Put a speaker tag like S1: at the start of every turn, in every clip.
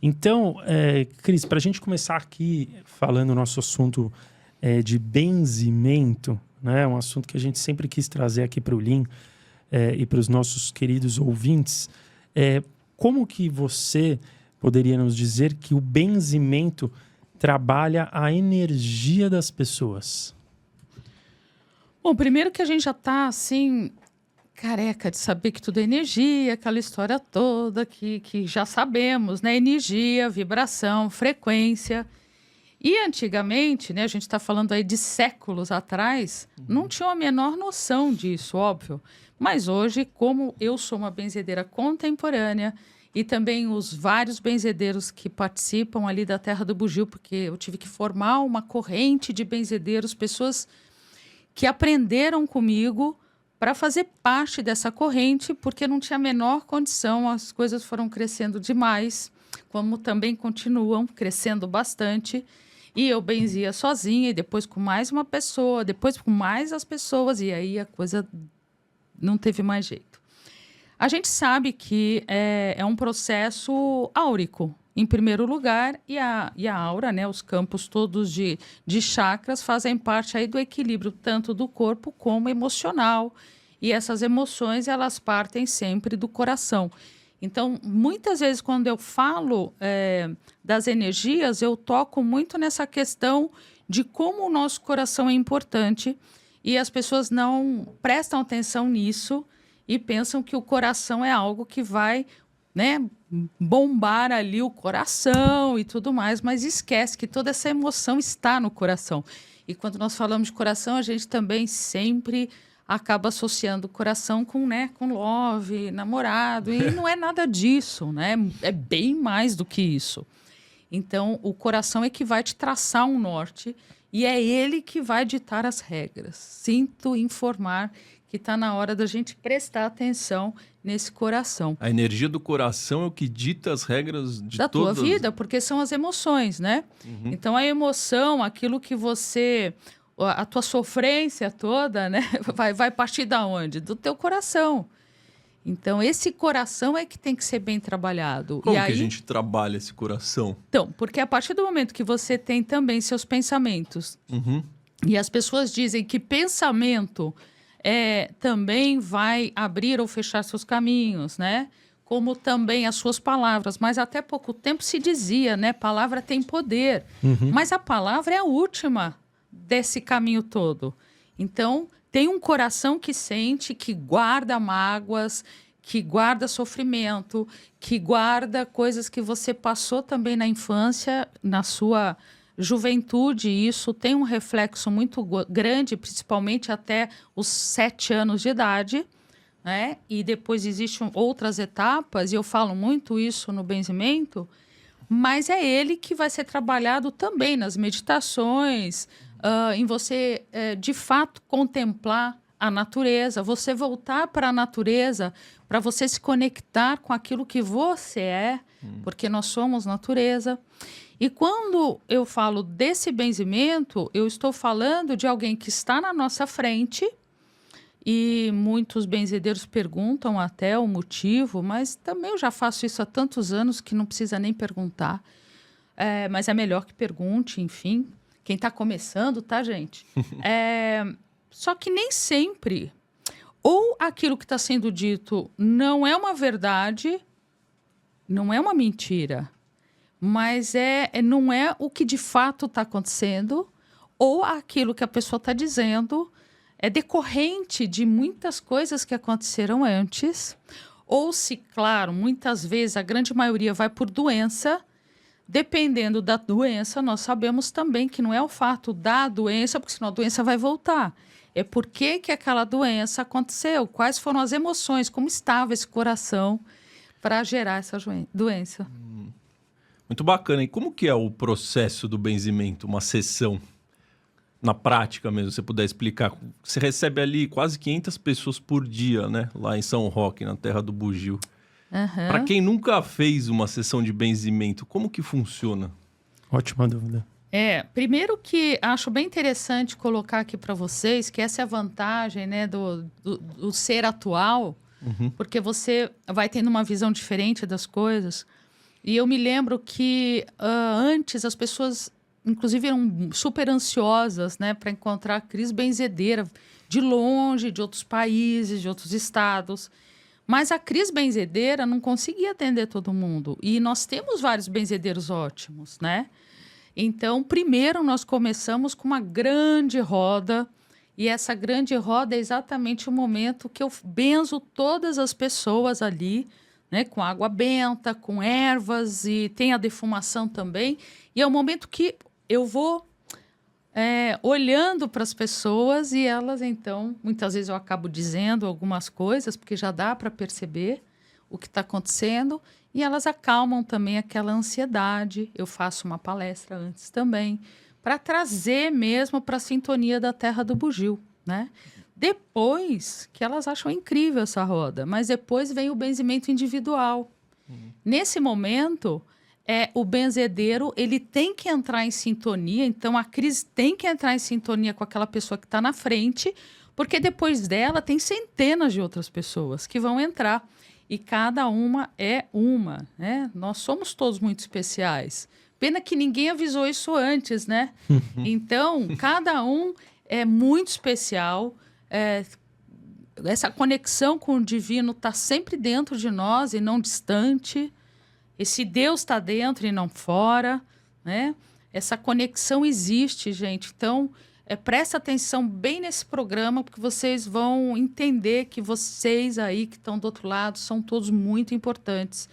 S1: Então, Cris, para a gente começar aqui falando o nosso assunto de benzimento, né? Um assunto que a gente sempre quis trazer aqui para o Lean e para os nossos queridos ouvintes. Como que você poderia nos dizer que o benzimento trabalha a energia das pessoas?
S2: Bom, primeiro que a gente já está, assim, careca de saber que tudo é energia, aquela história toda que já sabemos, né? Energia, vibração, frequência. E antigamente, né, a gente está falando aí de séculos atrás, não tinha a menor noção disso, óbvio. Mas hoje, como eu sou uma benzedeira contemporânea e também os vários benzedeiros que participam ali da Terra do Bugio, porque eu tive que formar uma corrente de benzedeiros, pessoas que aprenderam comigo para fazer parte dessa corrente, porque não tinha a menor condição, as coisas foram crescendo demais, como também continuam crescendo bastante. E eu benzia sozinha, e depois com mais uma pessoa, depois com mais as pessoas, e aí a coisa não teve mais jeito. A gente sabe que é um processo áurico, em primeiro lugar, e a aura, né, os campos todos de chakras, fazem parte aí do equilíbrio tanto do corpo como emocional. E essas emoções, elas partem sempre do coração. Então, muitas vezes, quando eu falo das energias, eu toco muito nessa questão de como o nosso coração é importante e as pessoas não prestam atenção nisso e pensam que o coração é algo que vai, né, bombar ali o coração e tudo mais, mas esquece que toda essa emoção está no coração. E quando nós falamos de coração, a gente também sempre acaba associando o coração com, né, com love, namorado, e não é nada disso, né? É bem mais do que isso. Então, o coração é que vai te traçar um norte e é ele que vai ditar as regras. Sinto informar que está na hora da gente prestar atenção nesse coração.
S3: A energia do coração é o que dita as regras de
S2: da
S3: todas...
S2: tua vida, porque são as emoções, né? Então, a emoção, aquilo que você... A tua sofrência toda, né? vai partir da onde? Do teu coração. Então, esse coração é que tem que ser bem trabalhado.
S3: Como
S2: e aí,
S3: que a gente trabalha esse coração?
S2: Então, porque a partir do momento que você tem também seus pensamentos, e as pessoas dizem que pensamento também vai abrir ou fechar seus caminhos, né? Como também as suas palavras. Mas até pouco tempo se dizia, né? Palavra tem poder. Mas a palavra é a última desse caminho todo. Então, tem um coração que sente, que guarda mágoas, que guarda sofrimento, que guarda coisas que você passou também na infância, na sua juventude. E isso tem um reflexo muito grande, principalmente até os 7 anos de idade, né? E depois existem outras etapas, e eu falo muito isso no benzimento, mas é ele que vai ser trabalhado também nas meditações, em você, de fato, contemplar a natureza, você voltar para a natureza, para você se conectar com aquilo que você é, porque nós somos natureza. E quando eu falo desse benzimento, eu estou falando de alguém que está na nossa frente, e muitos benzedeiros perguntam até o motivo, mas também eu já faço isso há tantos anos que não precisa nem perguntar. Mas é melhor que pergunte, enfim. Quem está começando, tá, gente? Só que nem sempre, ou aquilo que está sendo dito não é uma verdade, não é uma mentira, mas não é o que de fato está acontecendo, ou aquilo que a pessoa está dizendo é decorrente de muitas coisas que aconteceram antes, ou se, claro, muitas vezes, a grande maioria vai por doença. Dependendo da doença, nós sabemos também que não é o fato da doença, porque senão a doença vai voltar. É por que aquela doença aconteceu, quais foram as emoções, como estava esse coração para gerar essa doença.
S3: Muito bacana. E como que é o processo do benzimento, uma sessão? Na prática mesmo, se você puder explicar. Você recebe ali quase 500 pessoas por dia, né? Lá em São Roque, na Terra do Bugio. Para quem nunca fez uma sessão de benzimento, como que funciona?
S1: Ótima dúvida.
S2: Primeiro que acho bem interessante colocar aqui para vocês que essa é a vantagem, né, do ser atual, porque você vai tendo uma visão diferente das coisas. E eu me lembro que antes as pessoas, inclusive, eram super ansiosas, né, para encontrar a Cris benzedeira de longe, de outros países, de outros estados. Mas a Cris benzedeira não conseguia atender todo mundo. E nós temos vários benzedeiros ótimos, né? Então, primeiro nós começamos com uma grande roda. E essa grande roda é exatamente o momento que eu benzo todas as pessoas ali, né, com água benta, com ervas, e tem a defumação também. E é o momento que eu vou olhando para as pessoas e elas, então, muitas vezes eu acabo dizendo algumas coisas, porque já dá para perceber o que está acontecendo, e elas acalmam também aquela ansiedade. Eu faço uma palestra antes também, para trazer mesmo para a sintonia da Terra do Bugio, né? Depois que elas acham incrível essa roda, mas depois vem o benzimento individual. Nesse momento, o benzedeiro ele tem que entrar em sintonia, então a Cris tem que entrar em sintonia com aquela pessoa que está na frente, porque depois dela tem centenas de outras pessoas que vão entrar, e cada uma é uma, né? Nós somos todos muito especiais. Pena que ninguém avisou isso antes, né? Então, cada um é muito especial. Essa conexão com o divino está sempre dentro de nós e não distante. Esse Deus está dentro e não fora, né? Essa conexão existe, gente. Então, presta atenção bem nesse programa, porque vocês vão entender que vocês aí que estão do outro lado são todos muito importantes,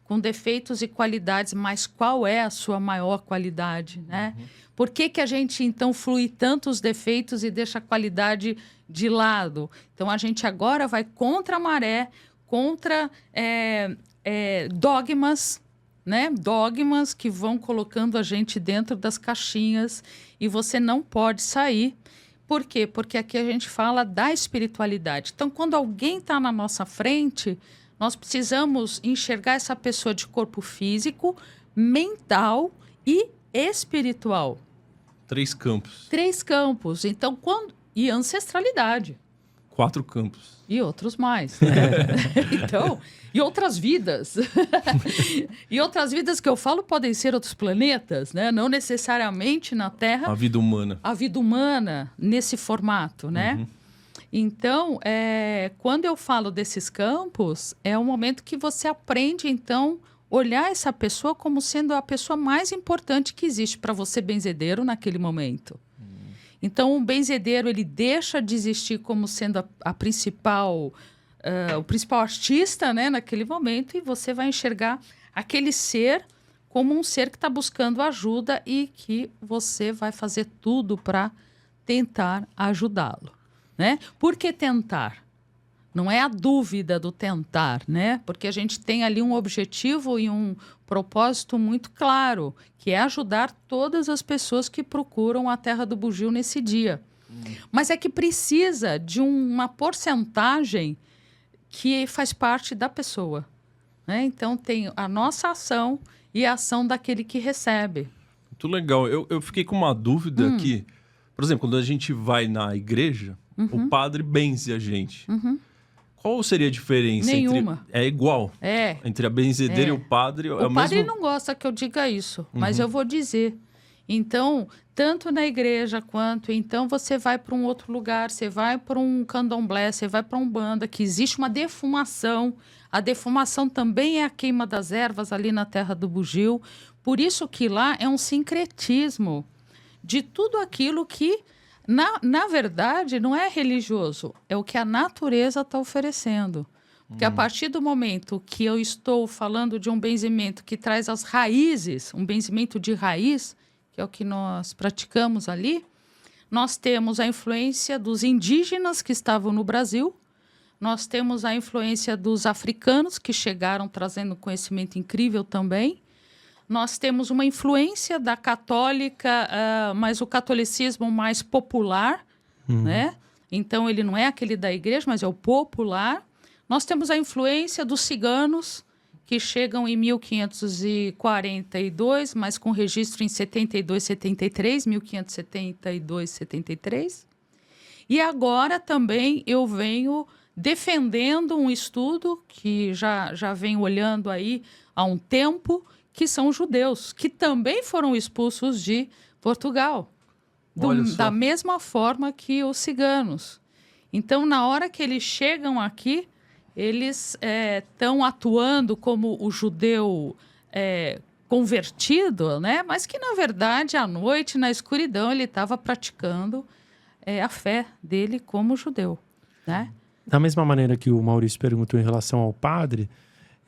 S2: com defeitos e qualidades, mas qual é a sua maior qualidade, né? Por que a gente, então, flui tanto os defeitos e deixa a qualidade de lado? Então, a gente agora vai contra a maré, contra dogmas, né? Dogmas que vão colocando a gente dentro das caixinhas e você não pode sair. Por quê? Porque aqui a gente fala da espiritualidade. Então, quando alguém está na nossa frente, nós precisamos enxergar essa pessoa de corpo físico, mental e espiritual.
S3: 3 campos.
S2: 3 campos. Então, e ancestralidade.
S3: 4 campos.
S2: E outros mais. Né? Então, e outras vidas. E outras vidas que eu falo podem ser outros planetas, né? Não necessariamente na Terra.
S3: A vida humana.
S2: A vida humana nesse formato, né? Então, quando eu falo desses campos, é o momento que você aprende, então, olhar essa pessoa como sendo a pessoa mais importante que existe para você, benzedeiro, naquele momento. Então, o benzedeiro, ele deixa de existir como sendo o principal artista, né, naquele momento, e você vai enxergar aquele ser como um ser que está buscando ajuda e que você vai fazer tudo para tentar ajudá-lo. Né? Por que tentar? Não é a dúvida do tentar, né? Porque a gente tem ali um objetivo e um propósito muito claro, que é ajudar todas as pessoas que procuram a Terra do Bugio nesse dia. Mas é que precisa de uma porcentagem que faz parte da pessoa. Né? Então, tem a nossa ação e a ação daquele que recebe.
S3: Muito legal. Eu fiquei com uma dúvida aqui. Por exemplo, quando a gente vai na igreja, o padre benze a gente. Qual seria a diferença?
S2: Nenhuma.
S3: É igual? Entre a benzedeira e o padre?
S2: O padre não gosta que eu diga isso, mas eu vou dizer. Então, tanto na igreja quanto... Então, você vai para um outro lugar, você vai para um candomblé, você vai para um Umbanda, que existe uma defumação. A defumação também é a queima das ervas ali na Terra do Bugio. Por isso que lá é um sincretismo de tudo aquilo que... Na verdade, não é religioso, é o que a natureza está oferecendo. Porque a partir do momento que eu estou falando de um benzimento que traz as raízes, um benzimento de raiz, que é o que nós praticamos ali, nós temos a influência dos indígenas que estavam no Brasil, nós temos a influência dos africanos que chegaram trazendo conhecimento incrível também, nós temos uma influência da católica, mas o catolicismo mais popular, né? Então, ele não é aquele da igreja, mas é o popular. Nós temos a influência dos ciganos, que chegam em 1542, mas com registro em 72, 73, 1572, 73. E agora também eu venho defendendo um estudo que já venho olhando aí há um tempo, que são os judeus, que também foram expulsos de Portugal, da mesma forma que os ciganos. Então, na hora que eles chegam aqui, eles estão atuando como o judeu convertido, né? Mas que, na verdade, à noite, na escuridão, ele estava praticando a fé dele como judeu, né?
S1: Da mesma maneira que o Maurício perguntou em relação ao padre,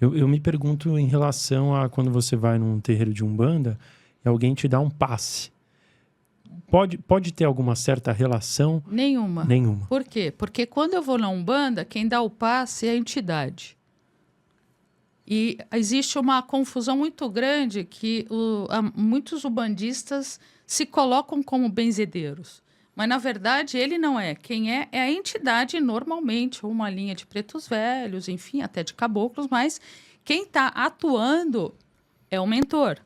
S1: eu me pergunto em relação a quando você vai num terreiro de Umbanda e alguém te dá um passe. Pode ter alguma certa relação?
S2: Nenhuma.
S1: Nenhuma.
S2: Por quê? Porque quando eu vou na Umbanda, quem dá o passe é a entidade. E existe uma confusão muito grande que muitos umbandistas se colocam como benzedeiros. Mas, na verdade, ele não é. Quem é a entidade, normalmente, ou uma linha de pretos velhos, enfim, até de caboclos, mas quem está atuando é o mentor.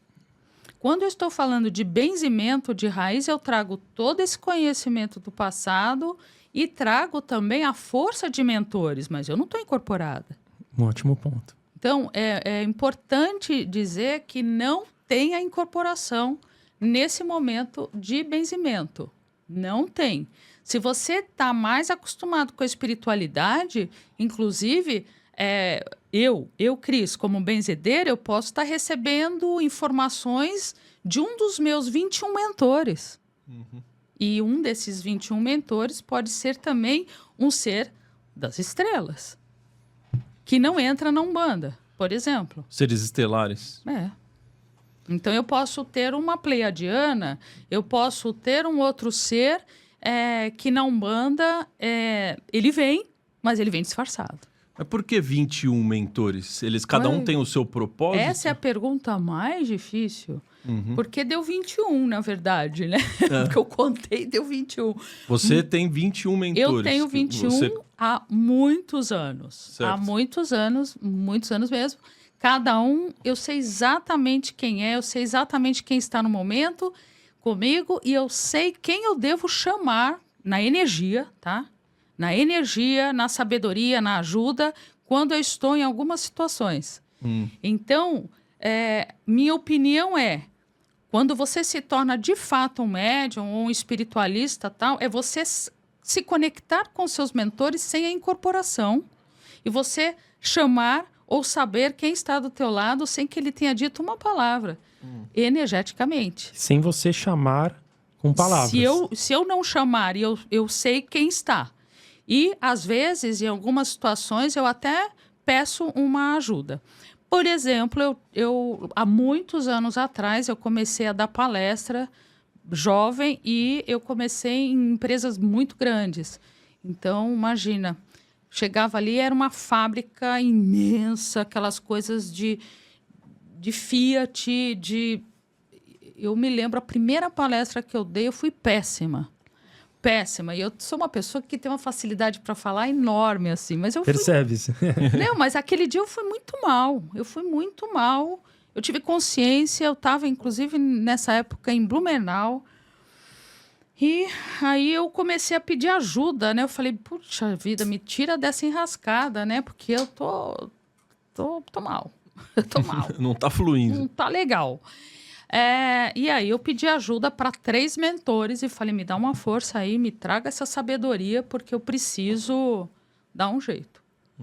S2: Quando eu estou falando de benzimento de raiz, eu trago todo esse conhecimento do passado e trago também a força de mentores, mas eu não estou incorporada.
S1: Um ótimo ponto.
S2: Então, é importante dizer que não tem a incorporação nesse momento de benzimento. Não tem. Se você está mais acostumado com a espiritualidade, inclusive, Cris, como benzedeira, eu posso estar recebendo informações de um dos meus 21 mentores. Uhum. E um desses 21 mentores pode ser também um ser das estrelas, que não entra na Umbanda, por exemplo.
S3: Seres estelares.
S2: Então, eu posso ter uma pleiadiana, eu posso ter um outro ser que na Umbanda, ele vem, mas ele vem disfarçado.
S3: Mas por que 21 mentores? Cada um tem o seu propósito?
S2: Essa é a pergunta mais difícil. Uhum. Porque deu 21, na verdade, né? Porque eu contei, deu 21.
S3: Você tem 21 mentores.
S2: Eu tenho 21 há muitos anos.
S3: Certo.
S2: Há muitos anos mesmo. Cada um, eu sei exatamente quem é, eu sei exatamente quem está no momento comigo e eu sei quem eu devo chamar na energia, tá? Na energia, na sabedoria, na ajuda, quando eu estou em algumas situações. Então, minha opinião quando você se torna de fato um médium ou um espiritualista, tal, é você se conectar com seus mentores sem a incorporação e você chamar ou saber quem está do teu lado sem que ele tenha dito uma palavra, energeticamente.
S1: Sem você chamar com palavras.
S2: Se eu não chamar, eu sei quem está. E, às vezes, em algumas situações, eu até peço uma ajuda. Por exemplo, há muitos anos atrás, eu comecei a dar palestra jovem e eu comecei em empresas muito grandes. Então, imagina, chegava ali, era uma fábrica imensa, aquelas coisas de Fiat, Eu me lembro, a primeira palestra que eu dei, eu fui péssima. E eu sou uma pessoa que tem uma facilidade para falar enorme, assim. Mas
S1: Percebe-se.
S2: Não, mas aquele dia eu fui muito mal. Eu tive consciência, eu estava, inclusive, nessa época, em Blumenau. E aí eu comecei a pedir ajuda, né? Eu falei, puxa vida, me tira dessa enrascada, né? Porque eu tô mal. Eu tô mal.
S3: Não tá fluindo.
S2: Não tá legal. E aí eu pedi ajuda para 3 mentores e falei, me dá uma força aí, me traga essa sabedoria, porque eu preciso dar um jeito.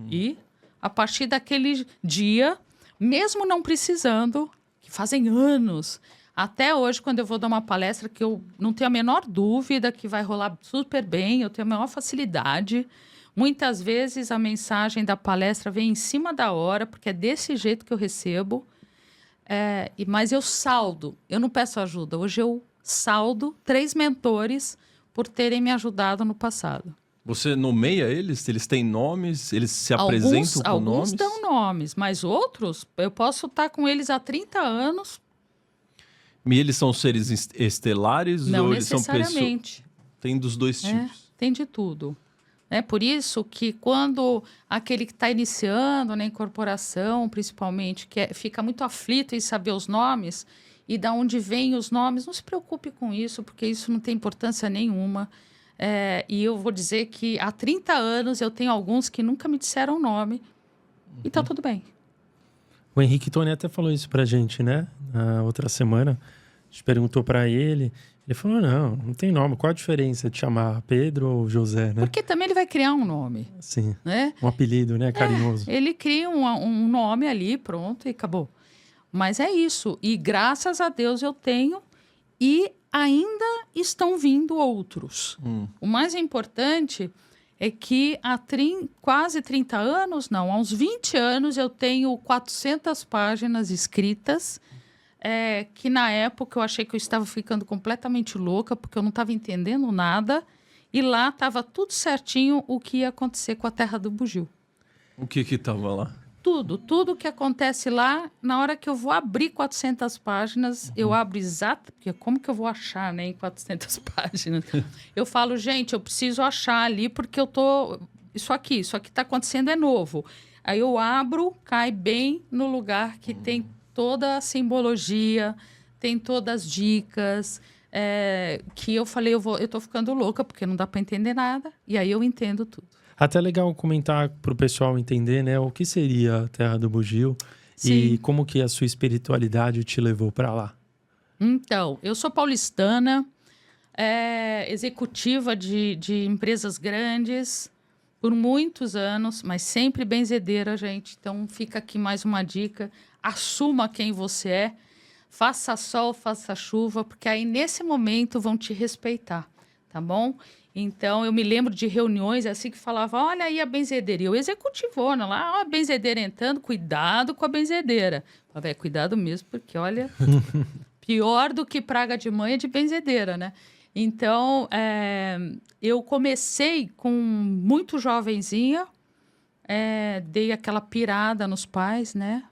S2: E a partir daquele dia, mesmo não precisando, que fazem anos, até hoje, quando eu vou dar uma palestra, que eu não tenho a menor dúvida que vai rolar super bem, eu tenho a maior facilidade. Muitas vezes a mensagem da palestra vem em cima da hora, porque é desse jeito que eu recebo. Mas eu saldo, eu não peço ajuda. Hoje eu saldo 3 mentores por terem me ajudado no passado.
S3: Você nomeia eles? Eles têm nomes? Eles se apresentam com nomes?
S2: Alguns dão nomes, mas outros, eu posso estar com eles há 30 anos.
S3: E eles são seres estelares?
S2: Não
S3: ou eles
S2: necessariamente.
S3: São tem dos dois tipos?
S2: Tem de tudo. É por isso que quando aquele que está iniciando na incorporação, principalmente, fica muito aflito em saber os nomes e de onde vêm os nomes, não se preocupe com isso, porque isso não tem importância nenhuma. E eu vou dizer que há 30 anos eu tenho alguns que nunca me disseram o nome e está tudo bem.
S1: O Henrique Toni até falou isso pra gente, né? Na outra semana, a gente perguntou pra ele. Ele falou, não tem nome. Qual a diferença de chamar Pedro ou José, né?
S2: Porque também ele vai criar um nome.
S1: Sim,
S2: Né?
S1: um apelido, né? Carinhoso.
S2: Ele cria um nome ali, pronto, e acabou. Mas é isso. E graças a Deus eu tenho e ainda estão vindo outros. O mais importante é que há quase 30 anos, não, há uns 20 anos eu tenho 400 páginas escritas, que na época eu achei que eu estava ficando completamente louca, porque eu não estava entendendo nada, e lá estava tudo certinho o que ia acontecer com a Terra do Bugio.
S3: O que estava lá?
S2: Tudo que acontece lá, na hora que eu vou abrir 400 páginas, eu abro exato, porque como que eu vou achar, né, em 400 páginas? Eu falo, gente, eu preciso achar ali, porque eu tô... Isso aqui está acontecendo é novo. Aí eu abro, cai bem no lugar que tem toda a simbologia, tem todas as dicas, que eu falei, eu tô ficando louca, porque não dá para entender nada, e aí eu entendo tudo.
S1: Até legal comentar para o pessoal entender, né? O que seria a Terra do Bugio.
S2: Sim.
S1: E como que a sua espiritualidade te levou para lá.
S2: Então, eu sou paulistana, executiva de empresas grandes por muitos anos, mas sempre benzedeira, gente. Então, fica aqui mais uma dica. Assuma quem você é. Faça sol, faça chuva, porque aí, nesse momento, vão te respeitar, tá bom? Então, eu me lembro de reuniões assim que falava, olha aí a benzedeira. E eu executivona lá, ó, a benzedeira entrando, cuidado com a benzedeira. Eu falava, cuidado mesmo, porque olha, pior do que praga de mãe é de benzedeira, né? Então, eu comecei com muito jovenzinha, dei aquela pirada nos pais, né?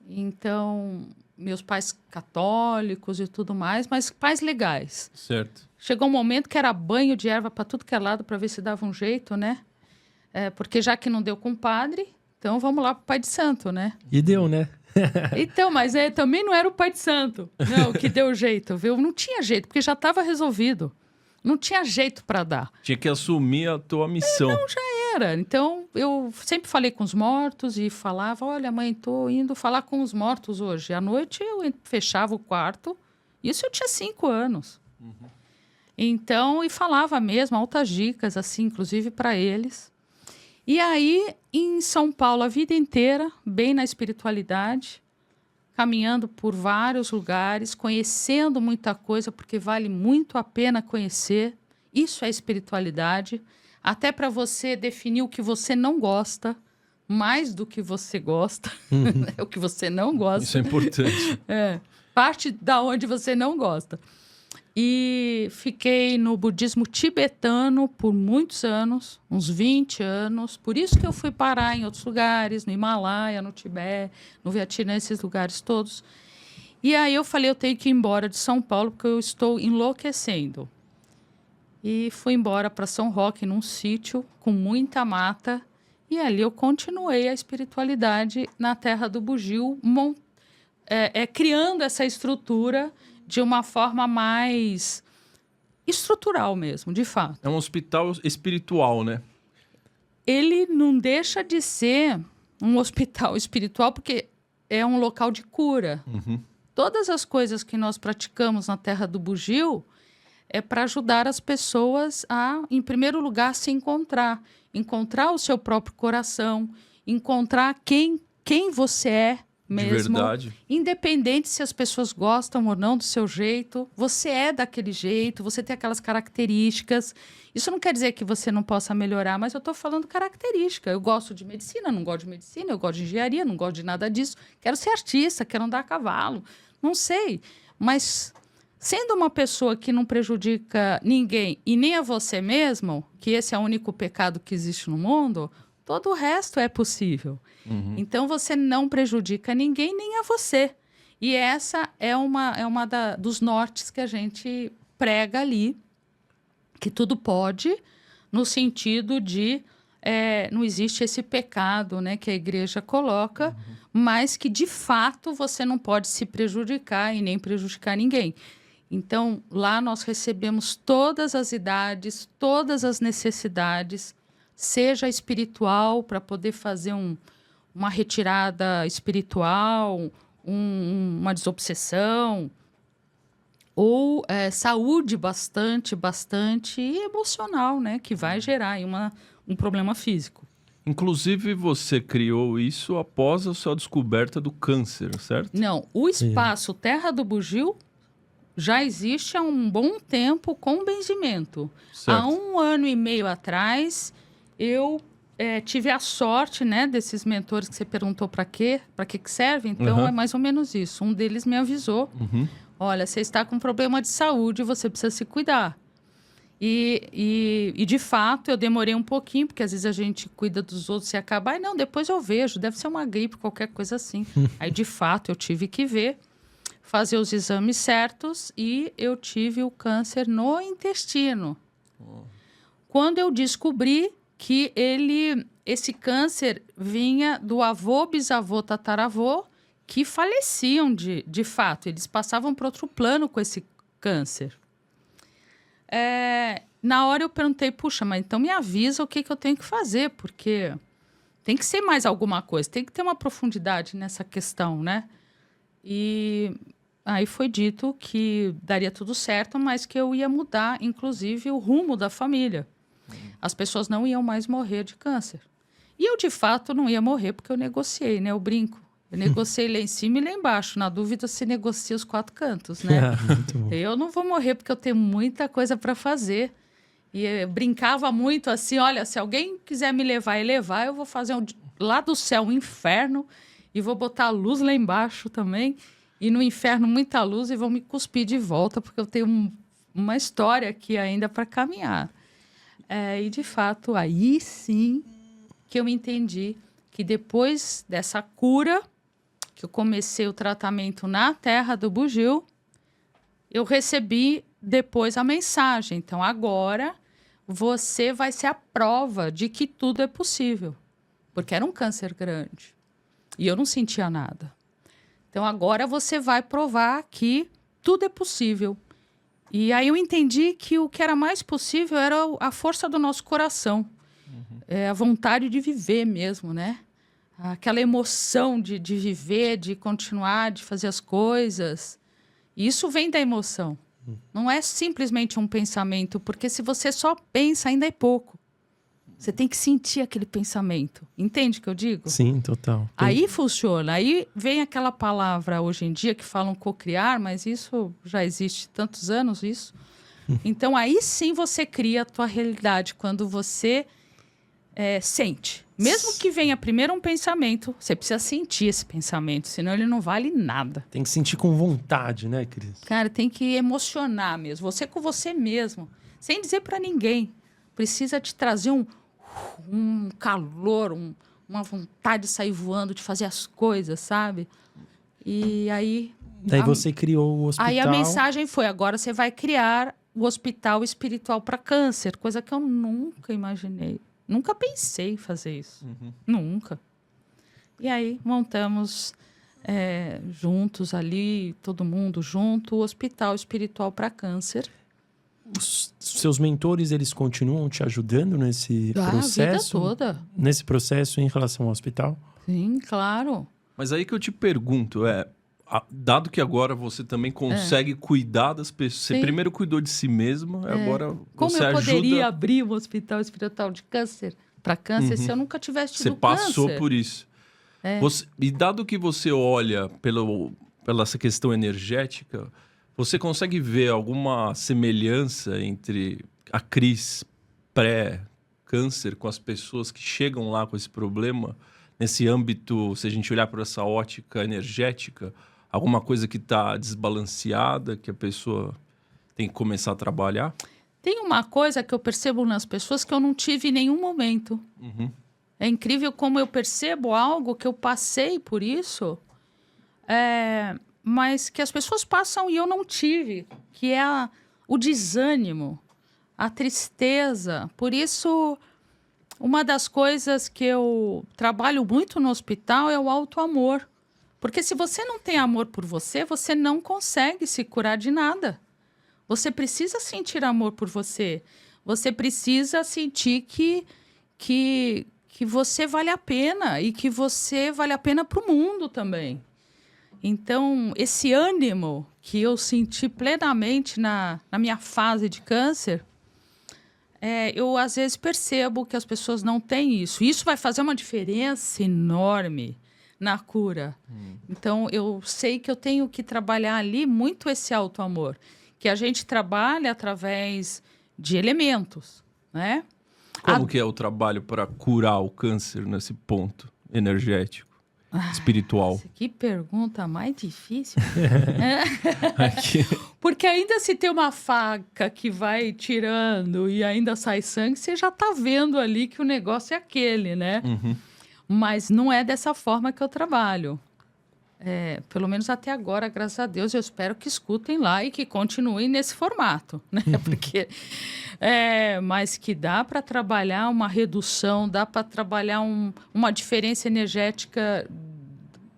S2: Então, meus pais católicos e tudo mais, mas pais legais.
S3: Certo.
S2: Chegou um momento que era banho de erva para tudo que é lado para ver se dava um jeito, né? Porque já que não deu com o padre, então vamos lá para o pai de santo, né?
S1: E deu, né?
S2: Então, mas também não era o pai de santo, não, que deu jeito, viu? Não tinha jeito, porque já estava resolvido. Não tinha jeito para dar.
S3: Tinha que assumir a tua missão.
S2: Não, já era. Então, eu sempre falei com os mortos e falava, olha, mãe, estou indo falar com os mortos hoje. À noite eu fechava o quarto. Isso eu tinha 5 anos. Então, e falava mesmo, altas dicas, assim, inclusive para eles. E aí, em São Paulo, a vida inteira, bem na espiritualidade, caminhando por vários lugares, conhecendo muita coisa, porque vale muito a pena conhecer. Isso é espiritualidade. Até para você definir o que você não gosta, mais do que você gosta, o que você não gosta.
S3: Isso é importante.
S2: Parte da onde você não gosta. E fiquei no budismo tibetano por muitos anos, uns 20 anos. Por isso que eu fui parar em outros lugares, no Himalaia, no Tibete, no Vietnã, esses lugares todos. E aí eu falei, eu tenho que ir embora de São Paulo, porque eu estou enlouquecendo. E fui embora para São Roque, num sítio com muita mata. E ali eu continuei a espiritualidade na Terra do Bugio, criando essa estrutura de uma forma mais estrutural mesmo, de fato.
S3: É um hospital espiritual, né?
S2: Ele não deixa de ser um hospital espiritual porque é um local de cura. Todas as coisas que nós praticamos na Terra do Bugio é para ajudar as pessoas a, em primeiro lugar, se encontrar o seu próprio coração, encontrar quem você é mesmo.
S3: De verdade.
S2: Independente se as pessoas gostam ou não do seu jeito, você é daquele jeito, você tem aquelas características. Isso não quer dizer que você não possa melhorar, mas eu estou falando característica. Eu gosto de medicina, não gosto de medicina, eu gosto de engenharia, não gosto de nada disso. Quero ser artista, quero andar a cavalo. Não sei, mas sendo uma pessoa que não prejudica ninguém e nem a você mesmo, que esse é o único pecado que existe no mundo, todo o resto é possível. Então, você não prejudica ninguém, nem a você. E essa é uma dos nortes que a gente prega ali, que tudo pode, no sentido de não existe esse pecado, né, que a igreja coloca, mas que, de fato, você não pode se prejudicar e nem prejudicar ninguém. Então, lá nós recebemos todas as idades, todas as necessidades, seja espiritual, para poder fazer uma retirada espiritual, uma desobsessão, ou saúde bastante emocional, né? Que vai gerar aí um problema físico.
S3: Inclusive, você criou isso após a sua descoberta do câncer, certo?
S2: Não, o espaço Terra do Bugio já existe há um bom tempo com benzimento.
S3: Certo.
S2: Há 1 ano e meio atrás, eu tive a sorte, né, desses mentores que você perguntou para que serve. Então, é mais ou menos isso. Um deles me avisou, olha, você está com problema de saúde, você precisa se cuidar. E de fato, eu demorei um pouquinho, porque às vezes a gente cuida dos outros e acaba, não, depois eu vejo, deve ser uma gripe, qualquer coisa assim. Aí, de fato, eu tive que ver, fazer os exames certos e eu tive o câncer no intestino. Quando eu descobri que esse câncer vinha do avô, bisavô, tataravô, que faleciam de fato. Eles passavam para outro plano com esse câncer. Na hora eu perguntei, puxa, mas então me avisa o que eu tenho que fazer, porque tem que ser mais alguma coisa, tem que ter uma profundidade nessa questão, né? E aí foi dito que daria tudo certo, mas que eu ia mudar, inclusive, o rumo da família. As pessoas não iam mais morrer de câncer. E eu, de fato, não ia morrer porque eu negociei, né? Eu brinco. Eu negociei lá em cima e lá embaixo. Na dúvida, se negocia os 4 cantos, né?
S1: Muito bom.
S2: Eu não vou morrer porque eu tenho muita coisa para fazer. E eu brincava muito assim, olha, se alguém quiser me levar e levar, eu vou fazer lá do céu um inferno e vou botar a luz lá embaixo também. E no inferno muita luz e vão me cuspir de volta porque eu tenho uma história aqui ainda para caminhar. E, de fato, aí sim que eu entendi que depois dessa cura, que eu comecei o tratamento na Terra do Bugio, eu recebi depois a mensagem. Então, agora você vai ser a prova de que tudo é possível. Porque era um câncer grande. E eu não sentia nada. Então, agora você vai provar que tudo é possível. E aí eu entendi que o que era mais possível era a força do nosso coração. A vontade de viver mesmo, né? Aquela emoção de viver, de continuar, de fazer as coisas. E isso vem da emoção. Não é simplesmente um pensamento, porque se você só pensa, ainda é pouco. Você tem que sentir aquele pensamento. Entende o que eu digo?
S1: Sim, total.
S2: Aí funciona. Aí vem aquela palavra hoje em dia que falam cocriar, mas isso já existe tantos anos, isso. Então, aí sim você cria a tua realidade, quando você sente. Mesmo que venha primeiro um pensamento, você precisa sentir esse pensamento, senão ele não vale nada.
S1: Tem que sentir com vontade, né, Cris?
S2: Cara, tem que emocionar mesmo. Você com você mesmo, sem dizer para ninguém. Precisa te trazer um calor, uma vontade de sair voando, de fazer as coisas, sabe? E aí...
S1: Daí você criou o hospital.
S2: Aí a mensagem foi, agora você vai criar o hospital espiritual para câncer, coisa que eu nunca imaginei. Nunca pensei em fazer isso. Nunca. E aí montamos juntos ali, todo mundo junto, o hospital espiritual para câncer.
S1: Os seus mentores, eles continuam te ajudando nesse processo?
S2: A vida toda.
S1: Nesse processo em relação ao hospital?
S2: Sim, claro.
S3: Mas aí que eu te pergunto, dado que agora você também consegue cuidar das pessoas, você primeiro cuidou de si mesma, agora
S2: Como
S3: você
S2: eu
S3: ajuda...
S2: poderia abrir um hospital espiritual de câncer para câncer se eu nunca tivesse tido
S3: Você passou
S2: câncer?
S3: por isso. E dado que você olha pela essa questão energética, você consegue ver alguma semelhança entre a Cris pré-câncer com as pessoas que chegam lá com esse problema, nesse âmbito, se a gente olhar por essa ótica energética, alguma coisa que está desbalanceada, que a pessoa tem que começar a trabalhar?
S2: Tem uma coisa que eu percebo nas pessoas que eu não tive em nenhum momento. É incrível como eu percebo algo que eu passei por isso, mas que as pessoas passam e eu não tive, que é o desânimo, a tristeza. Por isso, uma das coisas que eu trabalho muito no hospital é o autoamor. Porque se você não tem amor por você, você não consegue se curar de nada. Você precisa sentir amor por você. Você precisa sentir que que você vale a pena e que você vale a pena para o mundo também. Então, esse ânimo que eu senti plenamente na minha fase de câncer, eu às vezes percebo que as pessoas não têm isso. Isso vai fazer uma diferença enorme na cura. Então, eu sei que eu tenho que trabalhar ali muito esse auto-amor, que a gente trabalha através de elementos, né?
S3: Como que é o trabalho para curar o câncer nesse ponto energético, espiritual?
S2: Que pergunta mais difícil.
S3: Aqui.
S2: Porque ainda se tem uma faca que vai tirando e ainda sai sangue, você já está vendo ali que o negócio é aquele, né? Mas não é dessa forma que eu trabalho. Pelo menos até agora, graças a Deus, eu espero que escutem lá e que continuem nesse formato, né? Porque, mas que dá para trabalhar uma redução, dá para trabalhar uma diferença energética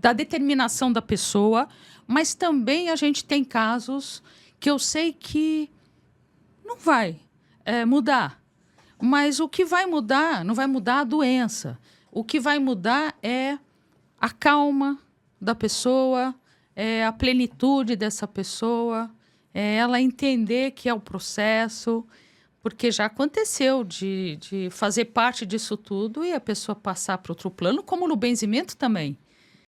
S2: da determinação da pessoa, mas também a gente tem casos que eu sei que não vai mudar. Mas o que vai mudar, não vai mudar a doença. O que vai mudar é a calma da pessoa, a plenitude dessa pessoa, ela entender que é o processo, porque já aconteceu de fazer parte disso tudo e a pessoa passar para outro plano, como no benzimento também.